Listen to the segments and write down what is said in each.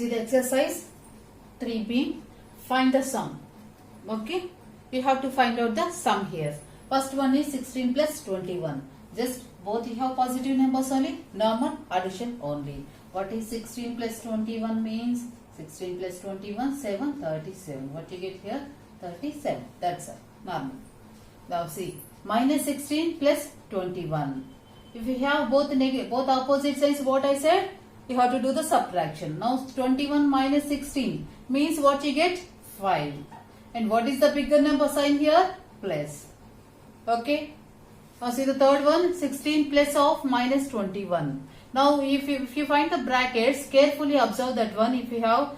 See the exercise 3B. Find the sum. Okay. You have to find out the sum here. First one is 16 plus 21. Just both you have positive numbers only. Normal addition only. What is 16 plus 21 means? 16 plus 21, 7, 37. What you get here? 37. That's it. Normal. Now see. Minus 16 plus 21. If you have both opposite sides, what I said? You have to do the subtraction. Now 21 minus 16 means what you get? 5. And what is the bigger number sign here? Plus. Okay. Now see the third one, 16 plus of minus 21. Now if you find the brackets, carefully observe that one. If you have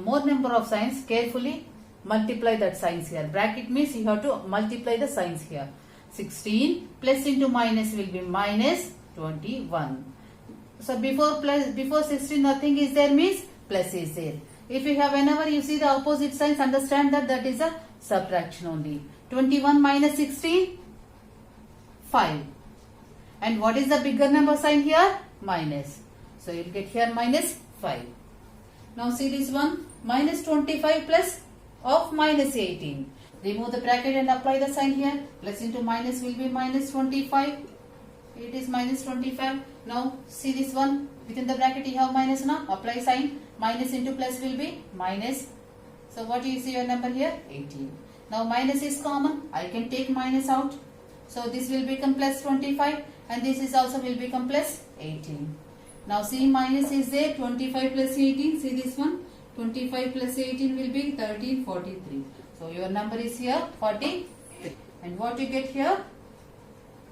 more number of signs, carefully multiply that signs here. Bracket means you have to multiply the signs here. 16 plus into minus will be minus 21. So before 16 nothing is there means plus is there. If you have whenever you see the opposite signs, understand that that is a subtraction only. 21 minus 16, 5. And what is the bigger number sign here? Minus. So you will get here minus 5. Now see this one, minus 25 plus of minus 18. Remove the bracket and apply the sign here. Plus into minus will be minus 25. It is minus 25. Now see this one, within the bracket you have minus now. Apply sign. Minus into plus will be minus. So what you see your number here? 18. Now minus is common. I can take minus out. So this will become plus 25 and this is also will become plus 18. Now see minus is there, 25 plus 18. See this one, 25 plus 18 will be 1343. So your number is here 43. And what you get here?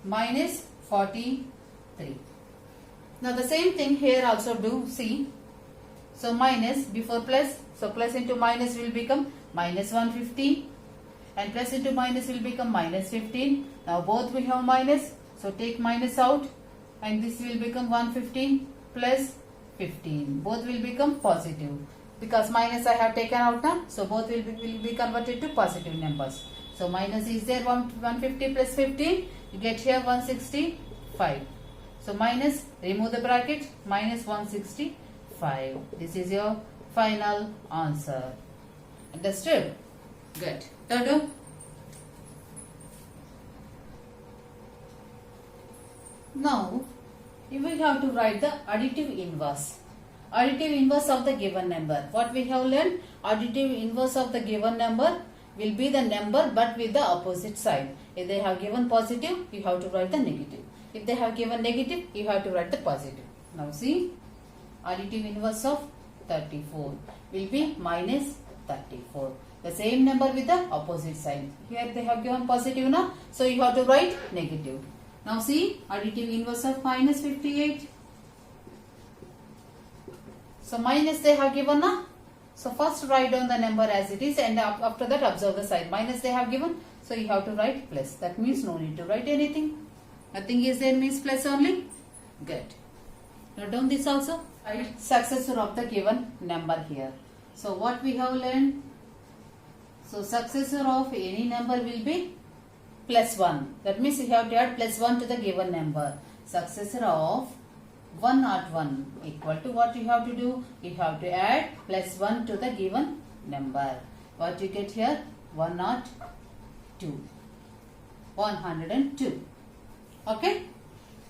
Minus 43. Now the same thing here also do. See. So minus before plus. So plus into minus will become minus 150. And plus into minus will become minus 15. Now both will have minus. So take minus out. And this will become 115 plus 15. Both will become positive. Because minus I have taken out now. So both will be converted to positive numbers. So minus is there 150 plus 15. You get here 165. So minus, remove the bracket, minus 165. This is your final answer. Understood? Good. Third. Now, you will have to write the additive inverse. Additive inverse of the given number. What we have learned? Additive inverse of the given number will be the number but with the opposite side. If they have given positive, you have to write the negative. If they have given negative, you have to write the positive. Now see, additive inverse of 34 will be minus 34. The same number with the opposite sign. Here they have given positive now, so you have to write negative. Now see, additive inverse of minus 58. So minus they have given now. So first write down the number as it is and after that observe the sign. Minus they have given, so you have to write plus. That means no need to write anything. Nothing is there means plus only. Good. Note down this also. Write successor of the given number here. So what we have learned? So successor of any number will be plus 1. That means you have to add plus 1 to the given number. Successor of 101 equal to what you have to do? You have to add plus 1 to the given number. What you get here? 102. 102. Okay.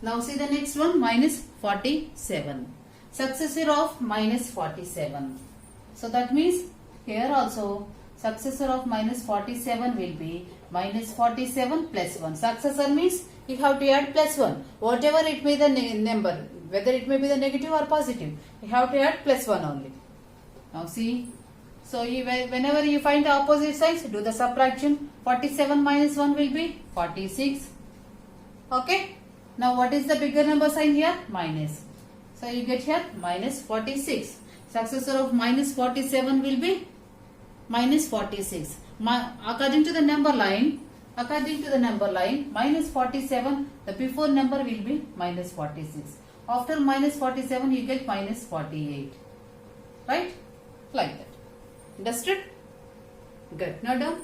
Now see the next one, minus 47. Successor of minus 47. So that means here also successor of minus 47 will be minus 47 plus 1. Successor means you have to add plus 1. Whatever it may be the number, whether it may be the negative or positive, you have to add plus 1 only. Now see. So whenever you find the opposite sides, do the subtraction. 47 minus 1 will be 46. Okay. Now what is the bigger number sign here? Minus. So you get here minus 46. Successor of minus 47 will be minus 46. According to the number line, minus 47, the before number will be minus 46. After minus 47, you get minus 48. Right? Like that. Understood? Good. Now down.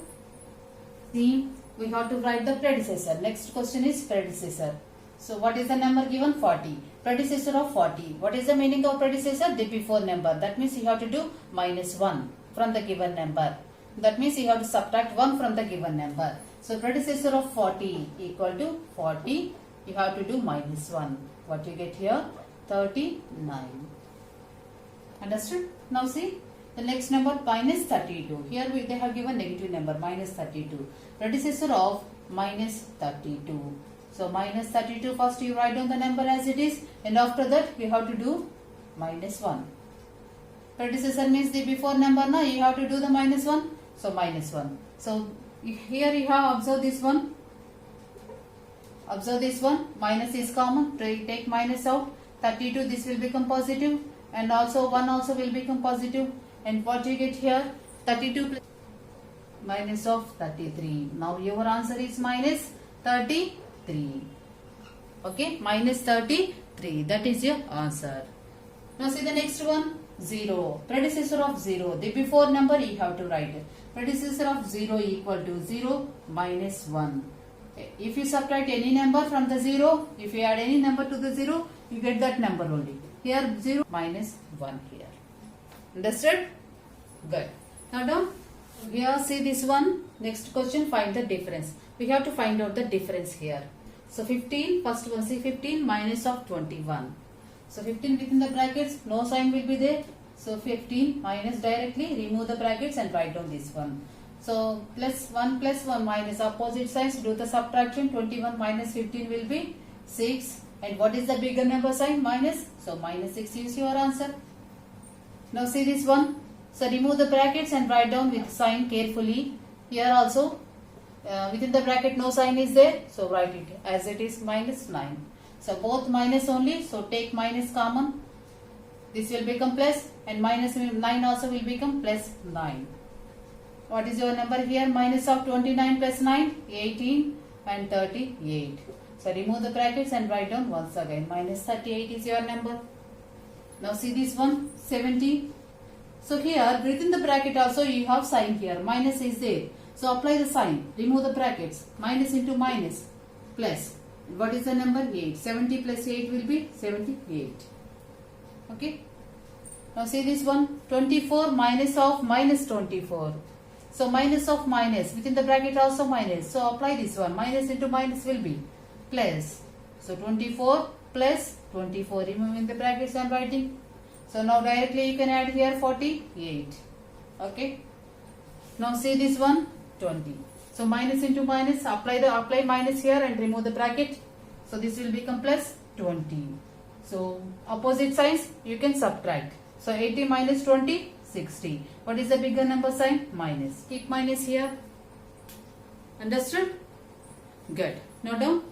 See, we have to write the predecessor. Next question is predecessor. So what is the number given? 40. Predecessor of 40. What is the meaning of predecessor? The before number. That means you have to do minus 1 from the given number. That means you have to subtract 1 from the given number. So predecessor of 40 equal to 40. You have to do minus 1. What you get here? 39. Understood? Now see the next number minus 32. Here they have given negative number minus 32. Predecessor of minus 32. So minus 32, first you write down the number as it is, and after that we have to do minus 1. Predecessor means the before number, now you have to do the minus 1. So minus 1. So here you have observed this one. Observe this one. Minus is common. Take minus out. 32, this will become positive, and also 1 also will become positive. And what you get here? 32 plus minus of 33. Now your answer is minus 33. Okay, minus 33. That is your answer. Now see the next one. 0. Predecessor of 0. The before number you have to write. Predecessor of 0 equal to 0 minus 1. If you subtract any number from the 0, if you add any number to the 0, you get that number only. Here 0 minus 1 here. Understood? Good. Now down. Here see this one. Next question, find the difference. We have to find out the difference here. So 15, first one, see 15 minus of 21. So 15 within the brackets, no sign will be there. So 15 minus, directly remove the brackets and write down this one. So plus 1 minus opposite signs, do the subtraction. 21 minus 15 will be 6. And what is the bigger number sign? Minus. So minus 6 is your answer. Now see this one. So remove the brackets and write down with sign carefully. Here also within the bracket no sign is there. So write it as it is, minus 9. So both minus only. So take minus common. This will become plus, and minus 9 also will become plus 9. What is your number here? Minus of 29 plus 9, 18 and 38. So remove the brackets and write down once again. Minus 38 is your number. Now see this one, 70. So here within the bracket also you have sign here. Minus is there. So apply the sign. Remove the brackets. Minus into minus. Plus. What is the number? 8. 70 plus 8 will be 78. Okay. Now see this one. 24 minus of minus 24. So minus of minus. Within the bracket also minus. So apply this one. Minus into minus will be plus. So 24 plus 24. Removing the brackets and writing. So now directly you can add here 48. Okay. Now see this one. 20. So minus into minus. Apply minus here and remove the bracket. So this will become plus 20. So opposite signs you can subtract. So 80 minus 20, 60. What is the bigger number sign? Minus. Keep minus here. Understood? Good. Now down.